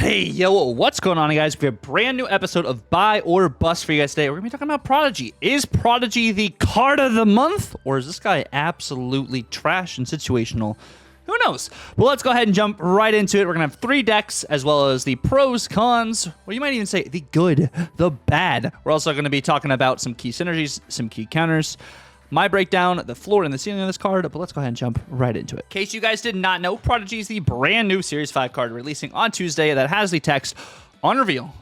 Hey, yo, what's going on, guys? We have a brand new episode of Buy or Bust for you guys today. We're going to be talking about Prodigy. Is Prodigy the card of the month, or is this guy absolutely trash and situational? Who knows? Well, let's go ahead and jump right into it. We're going to have 3 decks, as well as the pros, cons, or you might even say the good, the bad. We're also going to be talking about some key synergies, some key counters, my breakdown, the floor and the ceiling of this card, but let's go ahead and jump right into it. In case you guys did not know, Prodigy is the brand new Series 5 card releasing on Tuesday that has the text on reveal.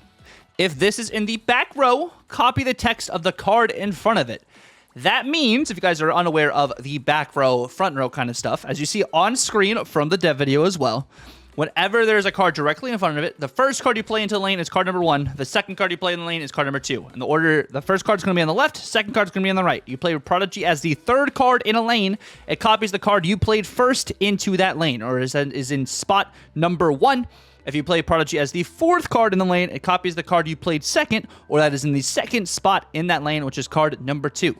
If this is in the back row, copy the text of the card in front of it. That means, if you guys are unaware of the back row, front row kind of stuff, as you see on screen from the dev video as well, whenever there's a card directly in front of it, the first card you play into the lane is card number 1. The second card you play in the lane is card number 2. In the order, the first card's going to be on the left, second card's going to be on the right. You play Prodigy as the third card in a lane. It copies the card you played first into that lane, or is in spot number 1. If you play Prodigy as the fourth card in the lane, it copies the card you played second, or that is in the second spot in that lane, which is card number 2.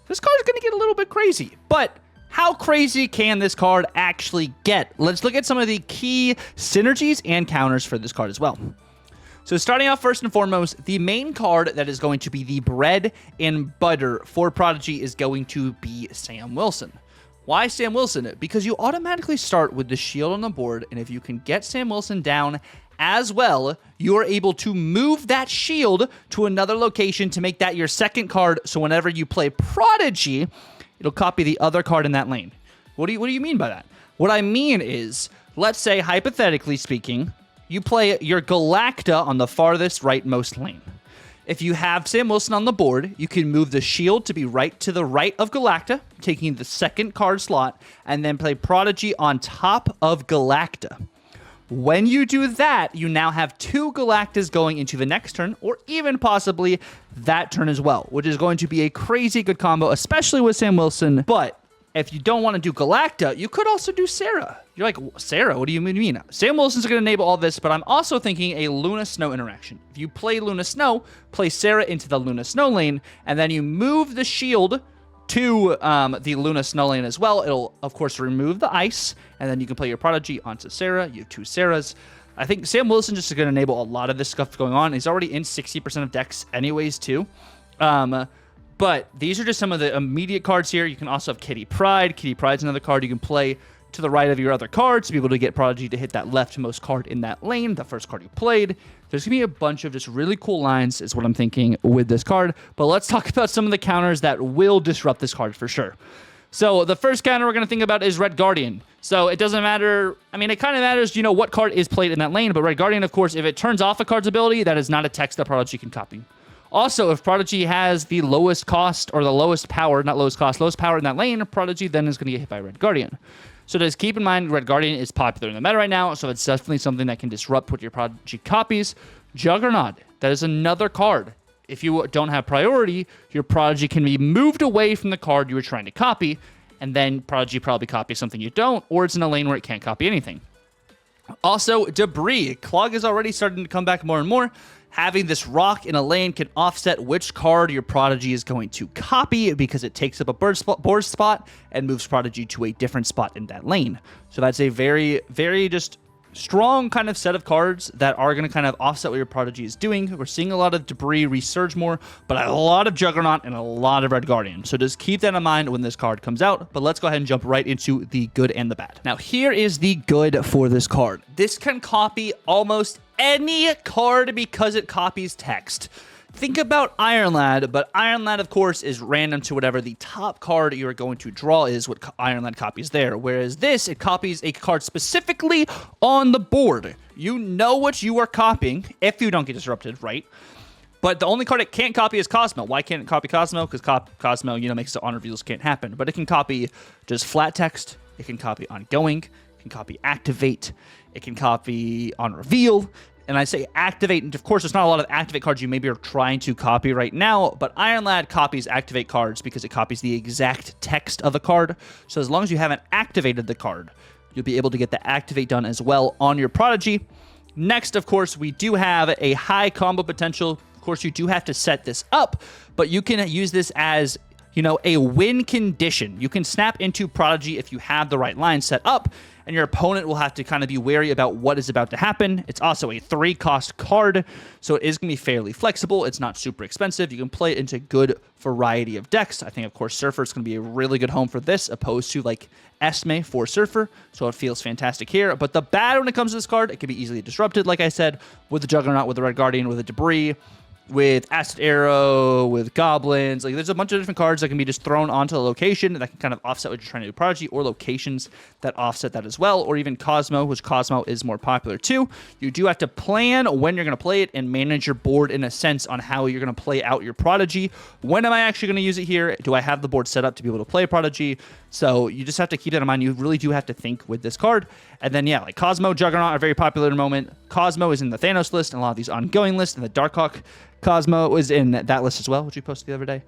This card is going to get a little bit crazy, but how crazy can this card actually get? Let's look at some of the key synergies and counters for this card as well. So starting off first and foremost, the main card that is going to be the bread and butter for Prodigy is going to be Sam Wilson. Why Sam Wilson? Because you automatically start with the shield on the board, and if you can get Sam Wilson down as well, you are able to move that shield to another location to make that your second card, so whenever you play Prodigy, it'll copy the other card in that lane. What do you mean by that? What I mean is, let's say, hypothetically speaking, you play your Galacta on the farthest rightmost lane. If you have Sam Wilson on the board, you can move the shield to be right to the right of Galacta, taking the second card slot, and then play Prodigy on top of Galacta. When you do that, you now have 2 Galactas going into the next turn, or even possibly that turn as well, which is going to be a crazy good combo, especially with Sam Wilson. But if you don't want to do Galacta, you could also do Sarah. You're like, Sarah, what do you mean? Sam Wilson's going to enable all this, but I'm also thinking a Luna Snow interaction. If you play Luna Snow, play Sarah into the Luna Snow lane, and then you move the shield to the Luna Snow lane as well. It'll, of course, remove the ice, and then you can play your Prodigy onto Sarah. You have 2 Sarahs. I think Sam Wilson just is going to enable a lot of this stuff going on. He's already in 60% of decks anyways, too. But these are just some of the immediate cards here. You can also have Kitty Pryde. Kitty Pryde's another card you can play to the right of your other cards to be able to get Prodigy to hit that leftmost card in that lane, the first card you played. There's going to be a bunch of just really cool lines is what I'm thinking with this card. But let's talk about some of the counters that will disrupt this card for sure. So the first counter we're going to think about is Red Guardian. So it doesn't matter. I mean, it kind of matters, what card is played in that lane. But Red Guardian, of course, if it turns off a card's ability, that is not a text that Prodigy can copy. Also, if Prodigy has the lowest cost or the lowest power, not lowest cost, lowest power in that lane, Prodigy then is going to get hit by Red Guardian. So just keep in mind, Red Guardian is popular in the meta right now, so it's definitely something that can disrupt what your Prodigy copies. Juggernaut, that is another card. If you don't have priority, your Prodigy can be moved away from the card you were trying to copy, and then Prodigy probably copies something you don't, or it's in a lane where it can't copy anything. Also, Debris. Clog is already starting to come back more and more. Having this rock in a lane can offset which card your Prodigy is going to copy because it takes up a board spot and moves Prodigy to a different spot in that lane. So that's a very, very just strong kind of set of cards that are going to kind of offset what your Prodigy is doing. We're seeing a lot of Debris resurge more, but a lot of Juggernaut and a lot of Red Guardian. So just keep that in mind when this card comes out. But let's go ahead and jump right into the good and the bad. Now, here is the good for this card. This can copy almost any card because it copies text. Think about Iron Lad, but Iron Lad, of course, is random to whatever the top card you are going to draw is, what Iron Lad copies there. Whereas this, it copies a card specifically on the board. You know what you are copying if you don't get disrupted, right? But the only card it can't copy is Cosmo. Why can't it copy Cosmo? Because Cosmo, makes it on reveals can't happen. But it can copy just flat text. It can copy ongoing. It can copy activate. It can copy on reveal. And I say activate, and of course, there's not a lot of activate cards you maybe are trying to copy right now, but Iron Lad copies activate cards because it copies the exact text of the card. So as long as you haven't activated the card, you'll be able to get the activate done as well on your Prodigy. Next, of course, we do have a high combo potential. Of course, you do have to set this up, but you can use this as a win condition. You can snap into Prodigy if you have the right line set up, and your opponent will have to kind of be wary about what is about to happen. It's also a 3-cost card, so it is going to be fairly flexible. It's not super expensive. You can play it into a good variety of decks. I think, of course, Surfer is going to be a really good home for this, opposed to like Esme for Surfer, so it feels fantastic here. But the bad when it comes to this card, it can be easily disrupted, like I said, with the Juggernaut, with the Red Guardian, with the Debris, with Acid Arrow, with Goblins. Like, there's a bunch of different cards that can be just thrown onto a location that can kind of offset what you're trying to do Prodigy, or locations that offset that as well, or even Cosmo, which Cosmo is more popular too. You do have to plan when you're going to play it and manage your board in a sense on how you're going to play out your Prodigy. When am I actually going to use it here? Do I have the board set up to be able to play Prodigy? So you just have to keep that in mind. You really do have to think with this card. And then, yeah, like Cosmo, Juggernaut are very popular at the moment. Cosmo is in the Thanos list and a lot of these ongoing lists, and the Darkhawk Cosmo is in that list as well, which we posted the other day.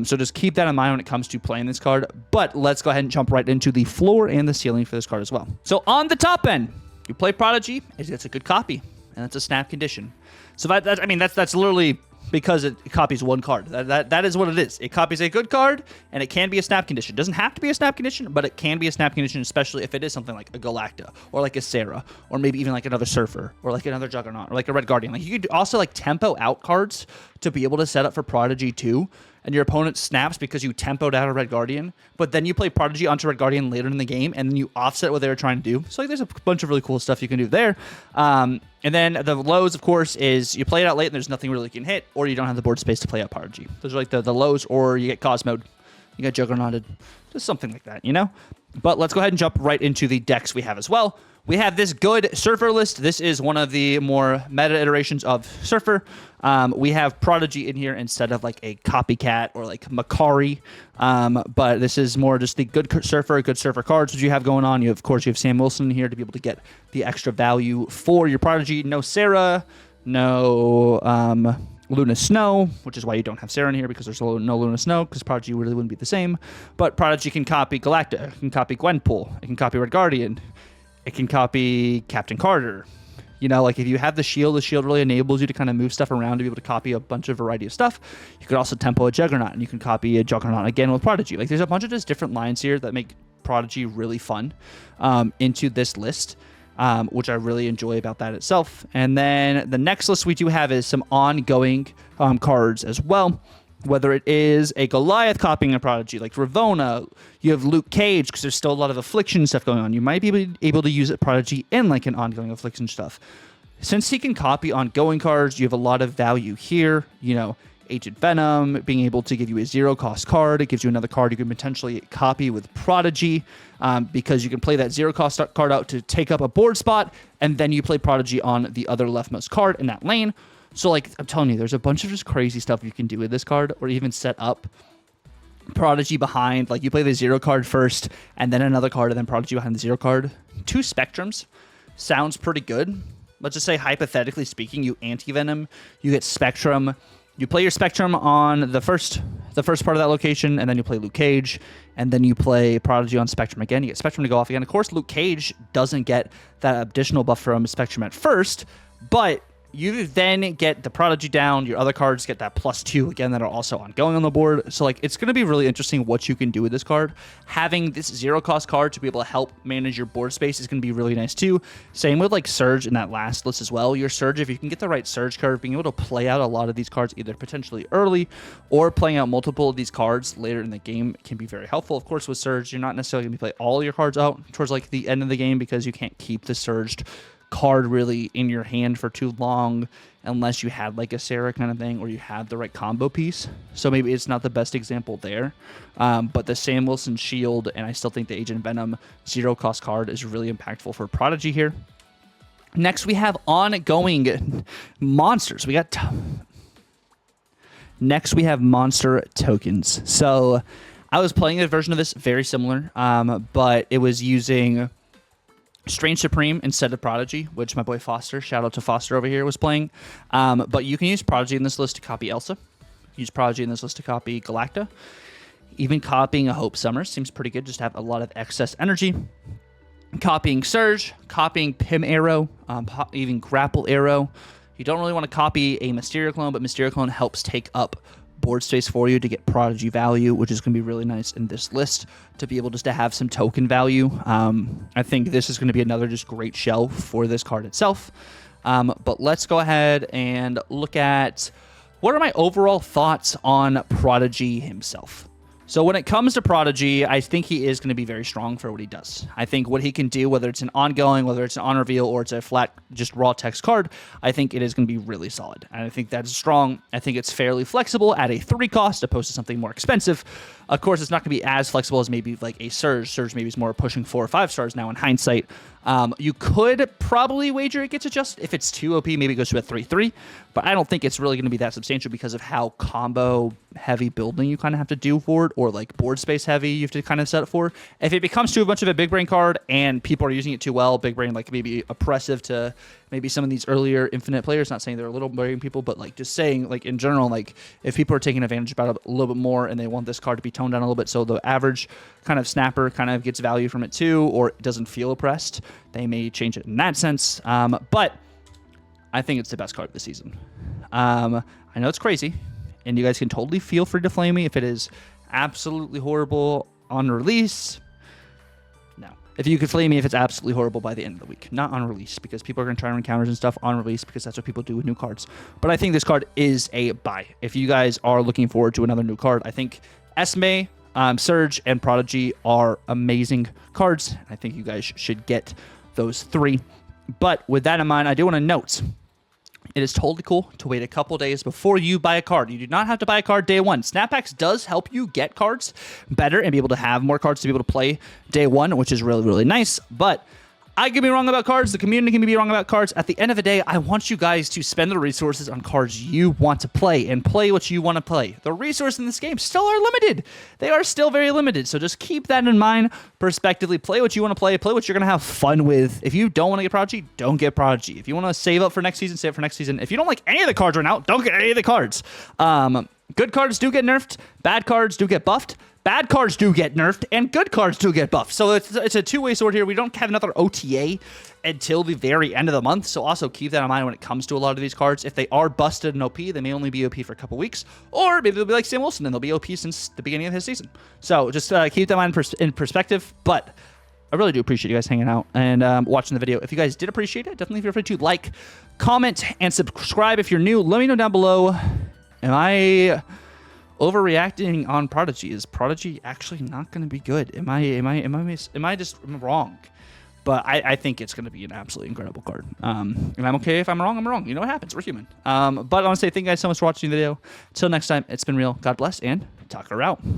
So just keep that in mind when it comes to playing this card. But let's go ahead and jump right into the floor and the ceiling for this card as well. So on the top end, you play Prodigy. It's a good copy, and it's a snap condition. So that's literally because it copies one card. That is what it is. It copies a good card, and it can be a snap condition. It doesn't have to be a snap condition, but it can be a snap condition, especially if it is something like a Galacta, or like a Sarah, or maybe even like another Surfer, or like another Juggernaut, or like a Red Guardian. Like, you could also like tempo out cards to be able to set up for Prodigy too, and your opponent snaps because you tempoed out a Red Guardian, but then you play Prodigy onto Red Guardian later in the game, and then you offset what they were trying to do. So like, there's a bunch of really cool stuff you can do there. And then the lows, of course, is you play it out late and there's nothing really you can hit, or you don't have the board space to play out Prodigy. Those are like the lows, or you get Cosmoed, you get Juggernauted, just something like that, But let's go ahead and jump right into the decks we have as well. We have this good Surfer list. This is one of the more meta iterations of Surfer. We have Prodigy in here instead of like a Copycat or like Makari. But this is more just the good Surfer cards that you have going on. Of course, you have Sam Wilson here to be able to get the extra value for your Prodigy. No Sarah, no Luna Snow, which is why you don't have Sarah in here, because there's no Luna Snow, because Prodigy really wouldn't be the same. But Prodigy can copy Galacta, it can copy Gwenpool, it can copy Red Guardian, it can copy Captain Carter. Like if you have the shield really enables you to kind of move stuff around to be able to copy a bunch of variety of stuff. You could also tempo a Juggernaut, and you can copy a Juggernaut again with Prodigy. Like, there's a bunch of just different lines here that make Prodigy really fun into this list, which I really enjoy about that itself. And then the next list we do have is some ongoing cards as well. Whether it is a Goliath copying a Prodigy, like Ravonna, you have Luke Cage, because there's still a lot of Affliction stuff going on. You might be able to use it Prodigy in like an ongoing Affliction stuff. Since he can copy ongoing cards, you have a lot of value here. Agent Venom being able to give you a 0-cost card. It gives you another card you can potentially copy with Prodigy, because you can play that 0-cost card out to take up a board spot, and then you play Prodigy on the other leftmost card in that lane. So, like, I'm telling you, there's a bunch of just crazy stuff you can do with this card, or even set up Prodigy behind. Like, you play the 0 card first, and then another card, and then Prodigy behind the 0 card. 2 Spectrums sounds pretty good. Let's just say, hypothetically speaking, you anti-venom, you get Spectrum. You play your Spectrum on the first part of that location, and then you play Luke Cage, and then you play Prodigy on Spectrum again. You get Spectrum to go off again. Of course, Luke Cage doesn't get that additional buff from Spectrum at first, but you then get the Prodigy down. Your other cards get that +2 again that are also ongoing on the board. So like, it's going to be really interesting what you can do with this card. Having this 0-cost card to be able to help manage your board space is going to be really nice too. Same with like Surge in that last list as well. Your Surge, if you can get the right Surge card, being able to play out a lot of these cards either potentially early or playing out multiple of these cards later in the game can be very helpful. Of course, with Surge, you're not necessarily going to play all your cards out towards like the end of the game, because you can't keep the Surged card really in your hand for too long unless you had like a Sarah kind of thing, or you have the right combo piece. So maybe it's not the best example there, but the Sam Wilson shield, and I still think the Agent Venom 0-cost card is really impactful for Prodigy here. Next we have ongoing monsters. Next we have monster tokens. So I was playing a version of this very similar, but it was using Strange Supreme instead of Prodigy, which my boy Foster, shout out to Foster over here, was playing. But you can use Prodigy in this list to copy Elsa. Use Prodigy in this list to copy Galacta. Even copying a Hope Summers seems pretty good, just to have a lot of excess energy. Copying Surge, copying Pim Arrow, even Grapple Arrow. You don't really want to copy a Mysterio clone, but Mysterio clone helps take up board space for you to get Prodigy value, which is going to be really nice in this list to be able just to have some token value. I think this is going to be another just great shell for this card itself. But let's go ahead and look at what are my overall thoughts on Prodigy himself. So when it comes to Prodigy, I think he is going to be very strong for what he does. I think what he can do, whether it's an ongoing, whether it's an on reveal, or it's a flat, just raw text card, I think it is going to be really solid. And I think that's strong. I think it's fairly flexible at a 3 cost opposed to something more expensive. Of course, it's not going to be as flexible as maybe like a Surge. Surge maybe is more pushing 4 or 5 stars now in hindsight. You could probably wager it gets adjusted. If it's too OP, maybe it goes to a 3-3. But I don't think it's really going to be that substantial because of how combo heavy building you kind of have to do for it, or like board space heavy you have to kind of set it for. If it becomes too much of a big brain card and people are using it too well, big brain like maybe oppressive to maybe some of these earlier infinite players, not saying they're little brain people, but like just saying like in general, like if people are taking advantage about it a little bit more and they want this card to be toned down a little bit so the average kind of snapper kind of gets value from it too, or it doesn't feel oppressed, they may change it in that sense. But I think it's the best card of the season. I know it's crazy, and you guys can totally feel free to flame me if it is absolutely horrible on release. No. If you could flame me if it's absolutely horrible by the end of the week. Not on release, because people are going to try and run counters and stuff on release, because that's what people do with new cards. But I think this card is a buy. If you guys are looking forward to another new card, I think Esme, Surge, and Prodigy are amazing cards. I think you guys should get those 3. But with that in mind, I do want to note, it is totally cool to wait a couple days before you buy a card. You do not have to buy a card day 1. Snapbacks does help you get cards better and be able to have more cards to be able to play day 1, which is really, really nice. But I can be wrong about cards. The community can be wrong about cards. At the end of the day, I want you guys to spend the resources on cards you want to play and play what you want to play. The resources in this game still are limited. They are still very limited. So just keep that in mind. Prospectively, play what you want to play what you're going to have fun with. If you don't want to get Prodigy, don't get Prodigy. If you want to save up for next season, save up for next season. If you don't like any of the cards right now, don't get any of the cards. Good cards do get nerfed. Bad cards do get buffed. Bad cards do get nerfed, and good cards do get buffed. So it's a two-way sword here. We don't have another OTA until the very end of the month, so also keep that in mind when it comes to a lot of these cards. If they are busted and OP, they may only be OP for a couple weeks, or maybe they'll be like Sam Wilson, and they'll be OP since the beginning of his season. So just keep that in mind in perspective, but I really do appreciate you guys hanging out and watching the video. If you guys did appreciate it, definitely feel free to like, comment, and subscribe if you're new. Let me know down below. Am I overreacting on Prodigy? Is Prodigy actually not going to be good? Am I just wrong? But I think it's going to be an absolutely incredible card. And I'm okay if I'm wrong. I'm wrong. You know what happens. We're human. But I want to say thank you guys so much for watching the video. Until next time, it's been real. God bless, and Tucker out.